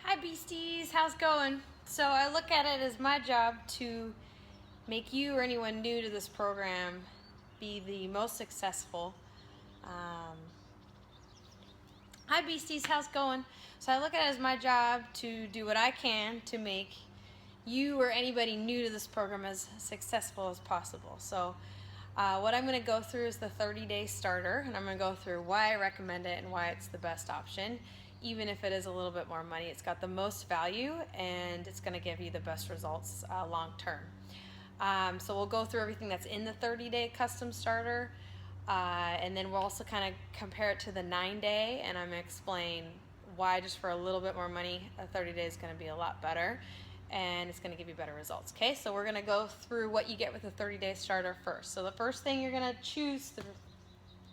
Hi Beasties, how's it going? So I look at it as my job to make you or anyone new to this program be the most successful. Hi Beasties, how's it going? So I look at it as my job to do what I can to make you or anybody new to this program as successful as possible. So what I'm going to go through is the 30-day starter, and I'm going to go through why I recommend it and why it's the best option. Even if it is a little bit more money, it's got the most value and it's going to give you the best results long term. So we'll go through everything that's in the 30-day custom starter, and then we'll also kind of compare it to the 9-day, and I'm going to explain why just for a little bit more money, a 30-day is going to be a lot better and it's going to give you better results. Okay, so we're going to go through what you get with the 30-day starter first. So the first thing you're going to choose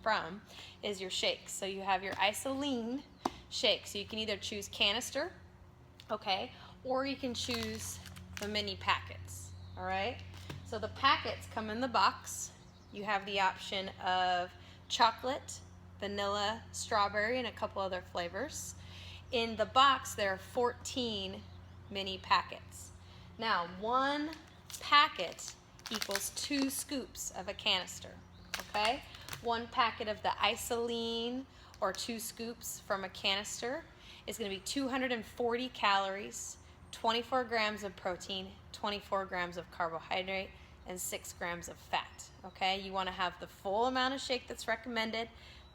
from is your shakes. So you have your isoline shake. So you can either choose canister, okay, or you can choose the mini packets. All right, so the packets come in the box. You have the option of chocolate, vanilla, strawberry, and a couple other flavors. In the box there are 14 mini packets. Now, one packet equals 2 scoops of a canister, okay? One packet of the isoline or 2 scoops from a canister is going to be 240 calories, 24 grams of protein, 24 grams of carbohydrate, and 6 grams of fat, okay? You want to have the full amount of shake that's recommended,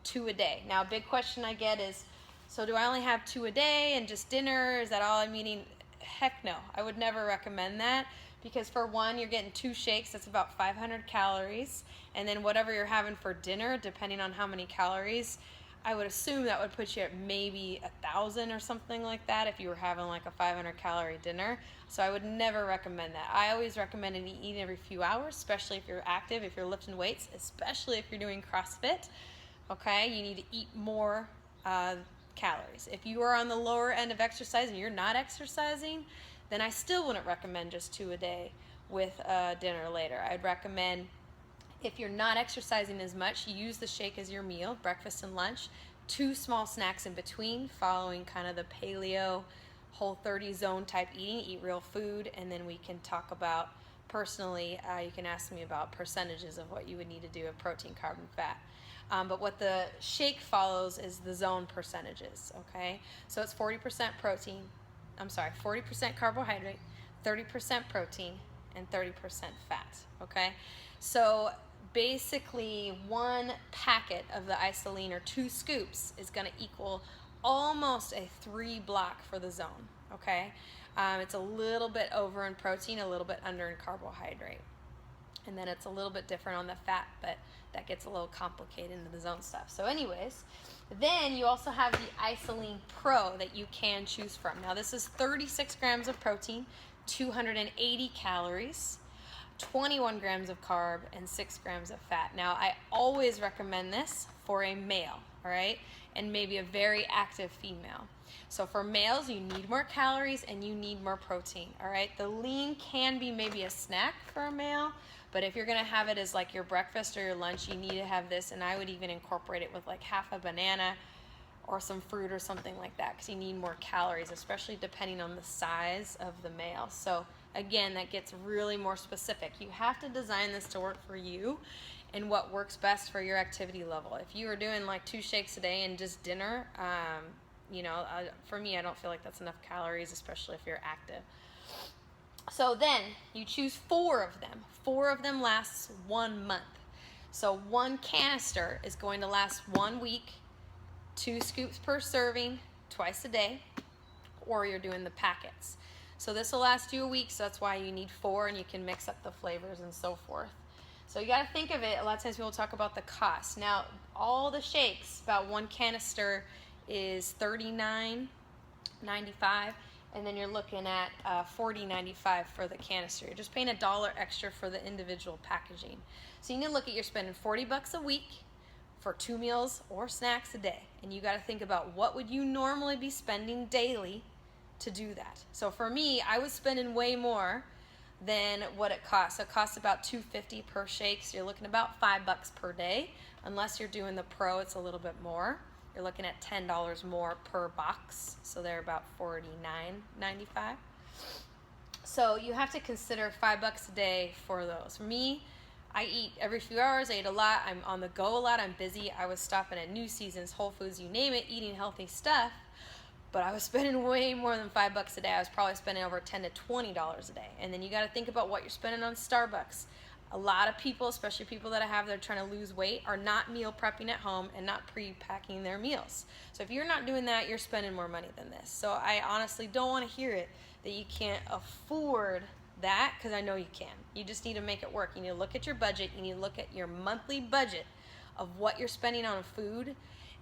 2 a day. Now, a big question I get is, so do I only have 2 a day and just dinner? Is that all I'm eating? Heck no, I would never recommend that, because for one, you're getting 2 shakes, that's about 500 calories, and then whatever you're having for dinner, depending on how many calories, I would assume that would put you at maybe 1,000 or something like that if you were having like a 500 calorie dinner. So I would never recommend that. I always recommend eating every few hours, especially if you're active, if you're lifting weights, especially if you're doing CrossFit. Okay, you need to eat more calories. If you are on the lower end of exercise and you're not exercising, then I still wouldn't recommend just 2 a day with dinner later. I'd recommend, if you're not exercising as much, you use the shake as your meal, breakfast and lunch, 2 small snacks in between, following kind of the paleo Whole30 zone type eating, eat real food, and then we can talk about personally, you can ask me about percentages of what you would need to do of protein, carb, and fat. But what the shake follows is the zone percentages, okay? So it's 40% protein, 40% carbohydrate, 30% protein, and 30% fat, okay? So basically, one packet of the isoline or 2 scoops is gonna equal almost a 3 block for the zone, okay? It's a little bit over in protein, a little bit under in carbohydrate. And then it's a little bit different on the fat, but that gets a little complicated into the zone stuff. So anyways, then you also have the Isoline Pro that you can choose from. Now this is 36 grams of protein, 280 calories, 21 grams of carb, and 6 grams of fat. Now I always recommend this for a male, all right, and maybe a very active female. So for males, you need more calories and you need more protein, all right? The lean can be maybe a snack for a male, but if you're gonna have it as like your breakfast or your lunch, you need to have this, and I would even incorporate it with like half a banana or some fruit or something like that, because you need more calories, especially depending on the size of the male. So again, that gets really more specific. You have to design this to work for you and what works best for your activity level. If you are doing like 2 shakes a day and just dinner, you know, for me, I don't feel like that's enough calories, especially if you're active. So then you choose 4 of them. 4 of them lasts 1 month. So 1 canister is going to last 1 week, 2 scoops per serving, twice a day, or you're doing the packets. So this will last you a week, so that's why you need 4, and you can mix up the flavors and so forth. So you got to think of it, a lot of times people talk about the cost. Now, all the shakes, about 1 canister is $39.95, and then you're looking at $40.95 for the canister. You're just paying $1 extra for the individual packaging. So you need to look at, you're spending 40 bucks a week for 2 meals or snacks a day, and you got to think about what would you normally be spending daily to do that. So for me, I was spending way more than what it costs. So it costs about $2.50 per shake, so you're looking about $5 per day. Unless you're doing the pro, it's a little bit more. you're looking at $10 more per box, so they're about $49.95. So you have to consider $5 a day for those. For me, I eat every few hours. I eat a lot. I'm on the go a lot. I'm busy. I was stopping at New Seasons, Whole Foods, you name it, eating healthy stuff. But I was spending way more than $5 a day. I was probably spending over $10 to $20 a day. And then you got to think about what you're spending on Starbucks. A lot of people, especially people that I have that are trying to lose weight, are not meal prepping at home and not pre-packing their meals. So if you're not doing that, you're spending more money than this. So I honestly don't want to hear it that you can't afford that, because I know you can. You just need to make it work. You need to look at your budget. You need to look at your monthly budget of what you're spending on food,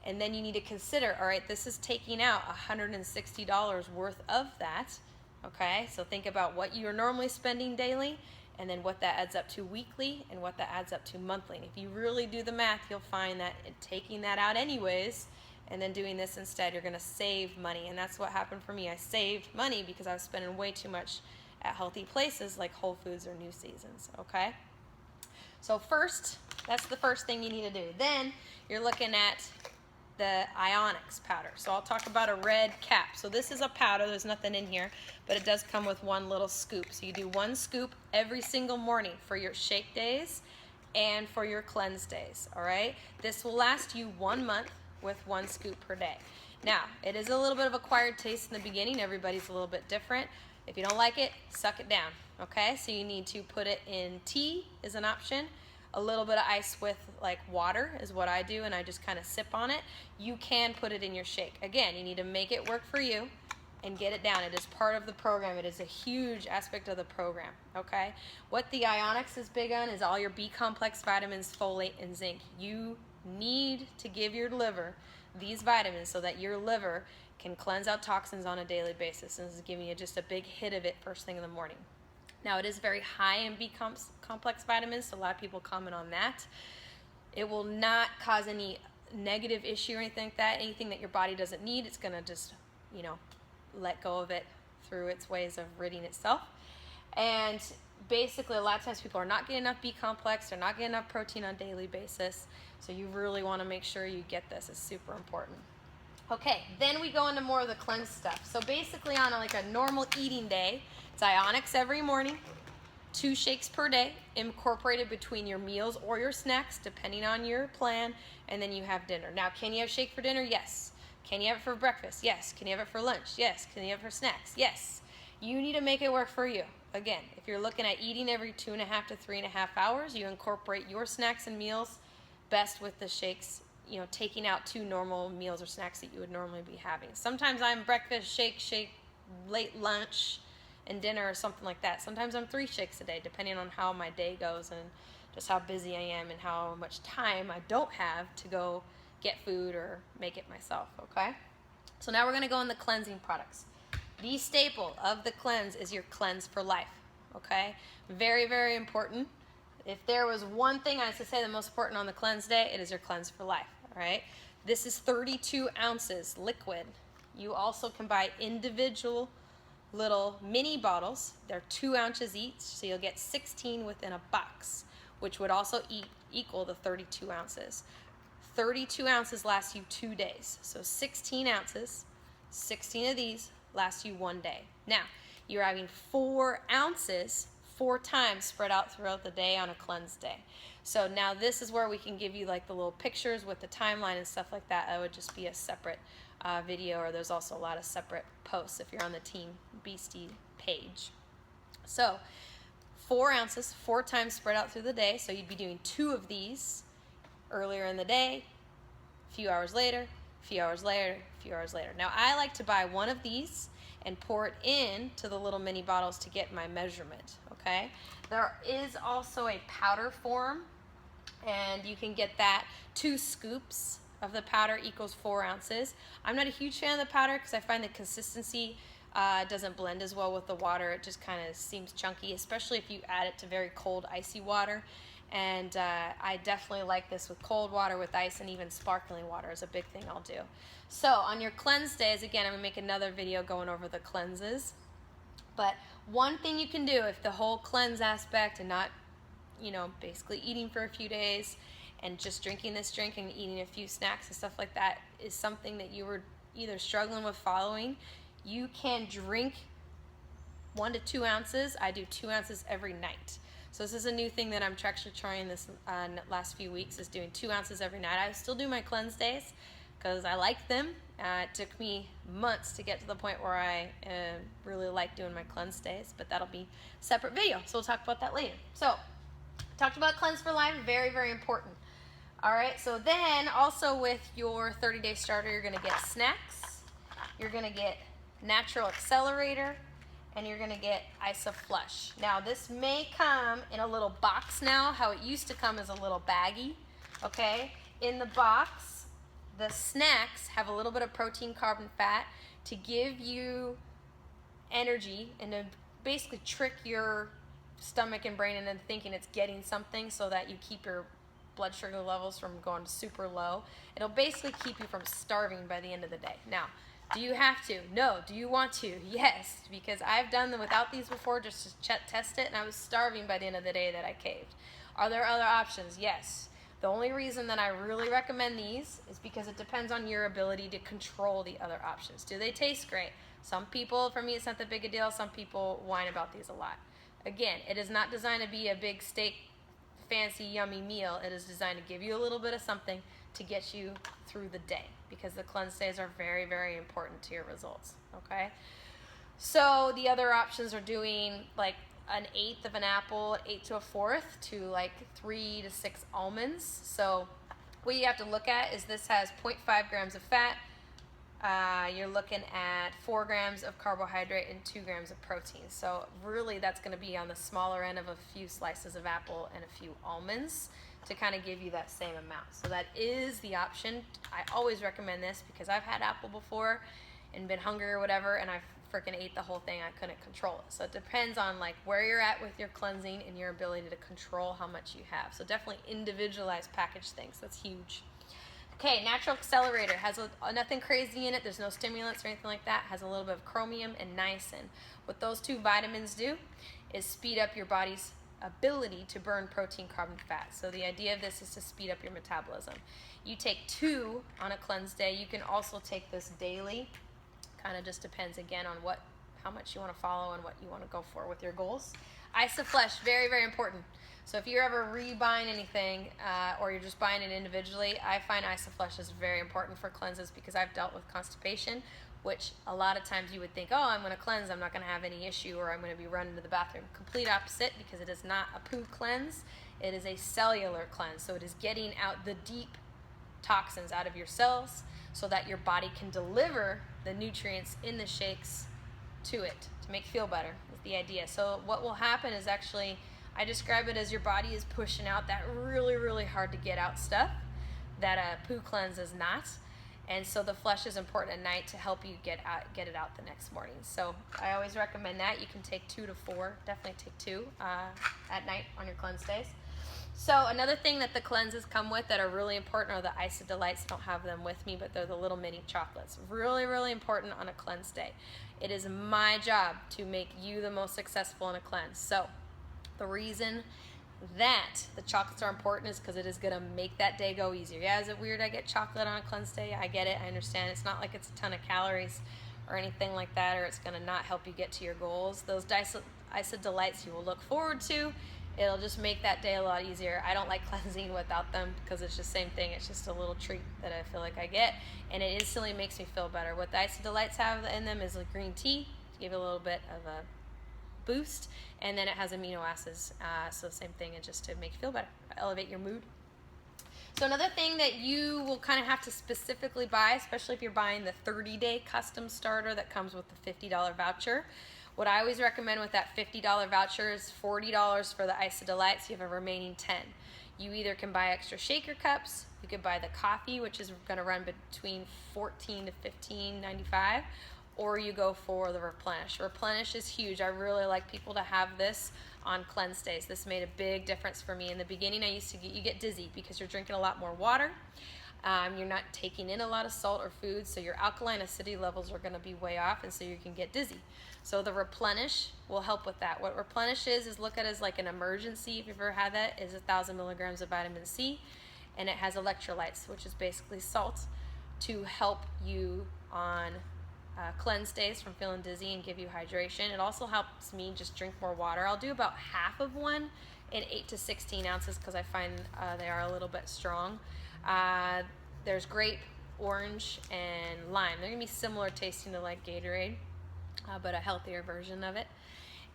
and then you need to consider, all right, this is taking out $160 worth of that, okay? So think about what you're normally spending daily, and then what that adds up to weekly, and what that adds up to monthly. And if you really do the math, you'll find that taking that out anyways, and then doing this instead, you're gonna save money. And that's what happened for me. I saved money because I was spending way too much at healthy places like Whole Foods or New Seasons, okay? So first, that's the first thing you need to do. Then you're looking at the Ionics powder. So I'll talk about a red cap. So this is a powder, there's nothing in here, but it does come with one little scoop. So you do one scoop every single morning for your shake days and for your cleanse days, all right? This will last you 1 month with one scoop per day. Now, it is a little bit of acquired taste in the beginning. Everybody's a little bit different. If you don't like it, suck it down, okay? So you need to put it in tea is an option. A little bit of ice with like water is what I do, and I just kind of sip on it. You can put it in your shake. Again, you need to make it work for you and get it down. It is part of the program. It is a huge aspect of the program, okay? What the Ionics is big on is all your B-complex vitamins, folate, and zinc. You need to give your liver these vitamins so that your liver can cleanse out toxins on a daily basis, and this is giving you just a big hit of it first thing in the morning. Now, it is very high in B-complex vitamins, so a lot of people comment on that. It will not cause any negative issue or anything like that. Anything that your body doesn't need, it's going to just, you know, let go of it through its ways of ridding itself. And basically, a lot of times people are not getting enough B-complex, they're not getting enough protein on a daily basis, so you really want to make sure you get this. It's super important. Okay, then we go into more of the cleanse stuff. So basically on like a normal eating day, it's Ionics every morning, 2 shakes per day, incorporated between your meals or your snacks, depending on your plan, and then you have dinner. Now, can you have shake for dinner? Yes. Can you have it for breakfast? Yes. Can you have it for lunch? Yes. Can you have it for snacks? Yes. You need to make it work for you. Again, if you're looking at eating every 2.5 to 3.5 hours, you incorporate your snacks and meals best with the shakes, you know, taking out 2 normal meals or snacks that you would normally be having. Sometimes I'm breakfast, shake, late lunch, and dinner or something like that. Sometimes I'm 3 shakes a day, depending on how my day goes and just how busy I am and how much time I don't have to go get food or make it myself, okay? So now we're gonna go in the cleansing products. The staple of the cleanse is your cleanse for life, okay? Very, very important. If there was one thing I was to say the most important on the cleanse day, it is your cleanse for life, all right? This is 32 ounces liquid. You also can buy individual little mini bottles. They're 2 ounces each, so you'll get 16 within a box, which would also equal the 32 ounces. 32 ounces lasts you 2 days. So 16 ounces, 16 of these last you 1 day. Now, you're having 4 ounces 4 times spread out throughout the day on a cleanse day. So now this is where we can give you like the little pictures with the timeline and stuff like that. That would just be a separate video, or there's also a lot of separate posts if you're on the Team Beastie page. So 4 ounces 4 times spread out through the day. So you'd be doing 2 of these earlier in the day, a few hours later, a few hours later, a few hours later. Now I like to buy 1 of these and pour it into the little mini bottles to get my measurement, okay? There is also a powder form, and you can get that. 2 scoops of the powder equals 4 ounces. I'm not a huge fan of the powder because I find the consistency doesn't blend as well with the water. It just kind of seems chunky, especially if you add it to very cold, icy water. And I definitely like this with cold water, with ice, and even sparkling water is a big thing I'll do. So on your cleanse days, again, I'm gonna make another video going over the cleanses. But one thing you can do, if the whole cleanse aspect and not, you know, basically eating for a few days and just drinking this drink and eating a few snacks and stuff like that is something that you were either struggling with following, you can drink 1 to 2 ounces. I do 2 ounces every night. So this is a new thing that I'm actually trying this last few weeks, is doing 2 ounces every night. I still do my cleanse days because I like them. It took me months to get to the point where I really like doing my cleanse days, but that'll be a separate video, so we'll talk about that later. So, talked about cleanse for life, very, very important. All right, so then also with your 30-day starter, you're gonna get snacks, you're gonna get natural accelerator, and you're gonna get ISOFlush. Now this may come in a little box now. How it used to come is a little baggie, okay? In the box, the snacks have a little bit of protein, carb, and fat to give you energy and to basically trick your stomach and brain into thinking it's getting something so that you keep your blood sugar levels from going super low. It'll basically keep you from starving by the end of the day. Now, do you have to? No. Do you want to? Yes, because I've done them without these before just to test it, and I was starving by the end of the day that I caved. Are there other options? Yes. The only reason that I really recommend these is because it depends on your ability to control the other options. Do they taste great? Some people, for me, it's not that big a deal. Some people whine about these a lot. Again, it is not designed to be a big steak, fancy, yummy meal. It is designed to give you a little bit of something to get you through the day, because the cleanse days are very, very important to your results, okay? So the other options are doing like 1/8 of an apple, 1/8 to 1/4 to like 3 to 6 almonds. So what you have to look at is this has 0.5 grams of fat. You're looking at 4 grams of carbohydrate and 2 grams of protein. So really that's going to be on the smaller end of a few slices of apple and a few almonds to kind of give you that same amount. So that is the option. I always recommend this because I've had apple before and been hungry or whatever, and I freaking ate the whole thing. I couldn't control it. So it depends on like where you're at with your cleansing and your ability to control how much you have. So definitely individualized package things. That's huge. Okay, natural accelerator has nothing crazy in it. There's no stimulants or anything like that. Has a little bit of chromium and niacin. What those 2 vitamins do is speed up your body's ability to burn protein, carb, and fat. So the idea of this is to speed up your metabolism. You take 2 on a cleanse day. You can also take this daily. Kind of just depends again on how much you want to follow and what you want to go for with your goals. ISOFlush, very, very important. So if you're ever rebuying anything or you're just buying it individually, I find ISOFlush is very important for cleanses because I've dealt with constipation, which a lot of times you would think, oh, I'm going to cleanse, I'm not going to have any issue, or I'm going to be running to the bathroom. Complete opposite, because it is not a poo cleanse. It is a cellular cleanse. So it is getting out the deep toxins out of your cells so that your body can deliver the nutrients in the shakes to it to make you feel better is the idea. So what will happen is actually, I describe it as your body is pushing out that really, really hard to get out stuff that a poo cleanse is not. And so the flush is important at night to help you get it out the next morning. So I always recommend that. You can take 2 to 4, definitely take 2 at night on your cleanse days. So another thing that the cleanses come with that are really important are the IsoDelights. I don't have them with me, but they're the little mini chocolates. Really, really important on a cleanse day. It is my job to make you the most successful in a cleanse. So the reason that the chocolates are important is because it is going to make that day go easier. Yeah, is it weird I get chocolate on a cleanse day? I get it. I understand. It's not like it's a ton of calories or anything like that, or it's going to not help you get to your goals. Those IsoDelights you will look forward to. It'll just make that day a lot easier. I don't like cleansing without them because it's just the same thing. It's just a little treat that I feel like I get, and it instantly makes me feel better. What the IsoDelights have in them is like green tea to give it a little bit of a boost, and then it has amino acids, so same thing, and just to make you feel better, elevate your mood. So another thing that you will kind of have to specifically buy, especially if you're buying the 30-day custom starter that comes with the $50 voucher, what I always recommend with that $50 voucher is $40 for the IsoDelights. You have a remaining 10. You either can buy extra shaker cups, you could buy the coffee, which is going to run between $14 to $15.95, or you go for the Replenish. Replenish is huge. I really like people to have this on cleanse days. This made a big difference for me. In the beginning, you get dizzy because you're drinking a lot more water. You're not taking in a lot of salt or food, so your alkaline acidity levels are going to be way off, and so you can get dizzy. So the Replenish will help with that. What Replenish is look at it as like an emergency, if you've ever had that, is 1,000 milligrams of vitamin C, and it has electrolytes, which is basically salt, to help you on cleanse days from feeling dizzy and give you hydration. It also helps me just drink more water. I'll do about half of one in 8 to 16 ounces because I find they are a little bit strong. There's grape, orange, and lime. They're gonna be similar tasting to like Gatorade, but a healthier version of it.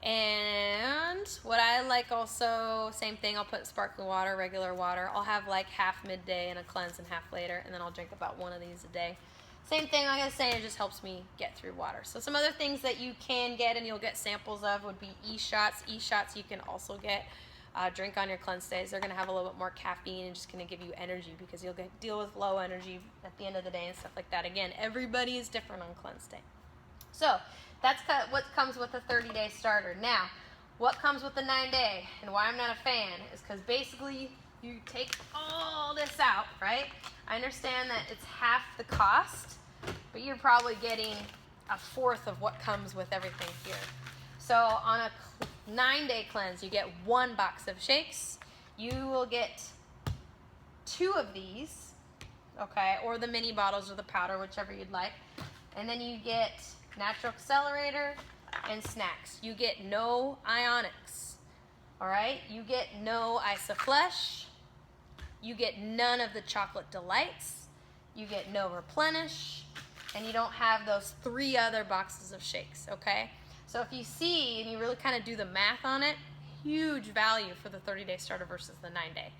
And what I like also, same thing, I'll put sparkling water, regular water. I'll have like half midday and a cleanse and half later, and then I'll drink about one of these a day. Same thing, like I was saying, it just helps me get through water. So some other things that you can get and you'll get samples of would be e-shots. E-shots you can also get, drink on your cleanse days. They're gonna have a little bit more caffeine and just gonna give you energy because you'll deal with low energy at the end of the day and stuff like that. Again, everybody is different on cleanse day. So that's what comes with a 30-day starter. Now, what comes with the 9-day and why I'm not a fan is because basically you take all this out, right? I understand that it's half the cost, but you're probably getting a fourth of what comes with everything here. So on a 9-day cleanse, you get 1 box of shakes. You will get 2 of these, okay, or the mini bottles or the powder, whichever you'd like. And then you get natural accelerator and snacks. You get no ionics, all right? You get no isoflesh. You get none of the chocolate delights. You get no replenish, and you don't have those 3 other boxes of shakes, okay? So if you see and you really kind of do the math on it, huge value for the 30-day starter versus the 9-day.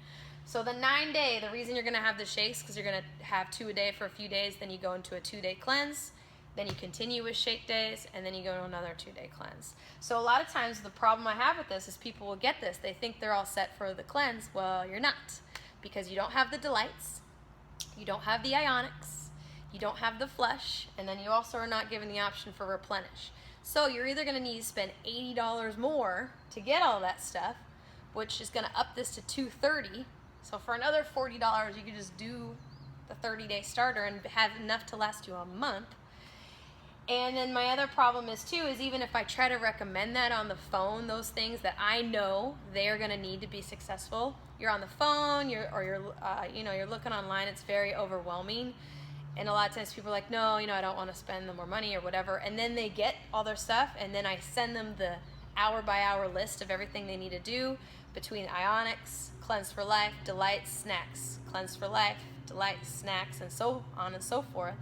So the 9-day, the reason you're gonna have the shakes because you're gonna have 2 a day for a few days, then you go into a 2-day cleanse. Then you continue with shake days, and then you go to another 2-day cleanse. So a lot of times the problem I have with this is people will get this. They think they're all set for the cleanse. Well, you're not, because you don't have the delights, you don't have the ionics, you don't have the flush, and then you also are not given the option for replenish. So you're either gonna need to spend $80 more to get all that stuff, which is gonna up this to $230. So for another $40, you can just do the 30-day starter and have enough to last you a month. And then my other problem is too, is even if I try to recommend that on the phone, those things that I know they're gonna need to be successful, you're on the phone, you're looking online, it's very overwhelming. And a lot of times people are like, no, I don't wanna spend the more money or whatever. And then they get all their stuff and then I send them the hour by hour list of everything they need to do between ionics, cleanse for life, delights, snacks, cleanse for life, delights, snacks, and so on and so forth.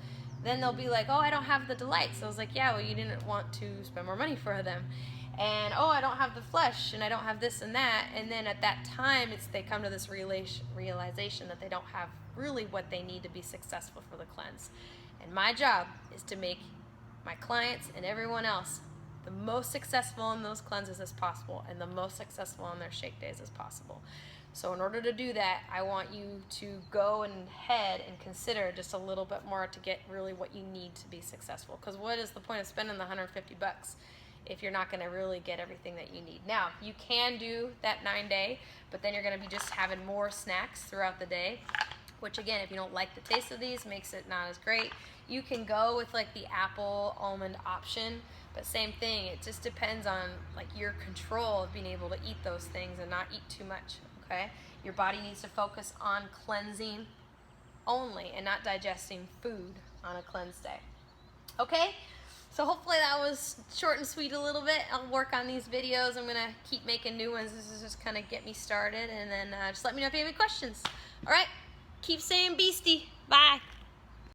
Then they'll be like, oh, I don't have the delights. I was like, yeah, well, you didn't want to spend more money for them. And, oh, I don't have the flesh, and I don't have this and that. And then at that time, they come to this realization that they don't have really what they need to be successful for the cleanse. And my job is to make my clients and everyone else the most successful in those cleanses as possible and the most successful on their shake days as possible. So in order to do that, I want you to go ahead and consider just a little bit more to get really what you need to be successful. Because what is the point of spending the $150 if you're not going to really get everything that you need? Now, you can do that 9-day, but then you're going to be just having more snacks throughout the day, which again, if you don't like the taste of these, makes it not as great. You can go with like the apple almond option, but same thing, it just depends on like your control of being able to eat those things and not eat too much. Okay? Your body needs to focus on cleansing only and not digesting food on a cleanse day. Okay? So hopefully that was short and sweet a little bit. I'll work on these videos. I'm going to keep making new ones. This is just kind of get me started. And then just let me know if you have any questions. All right? Keep staying beastie. Bye.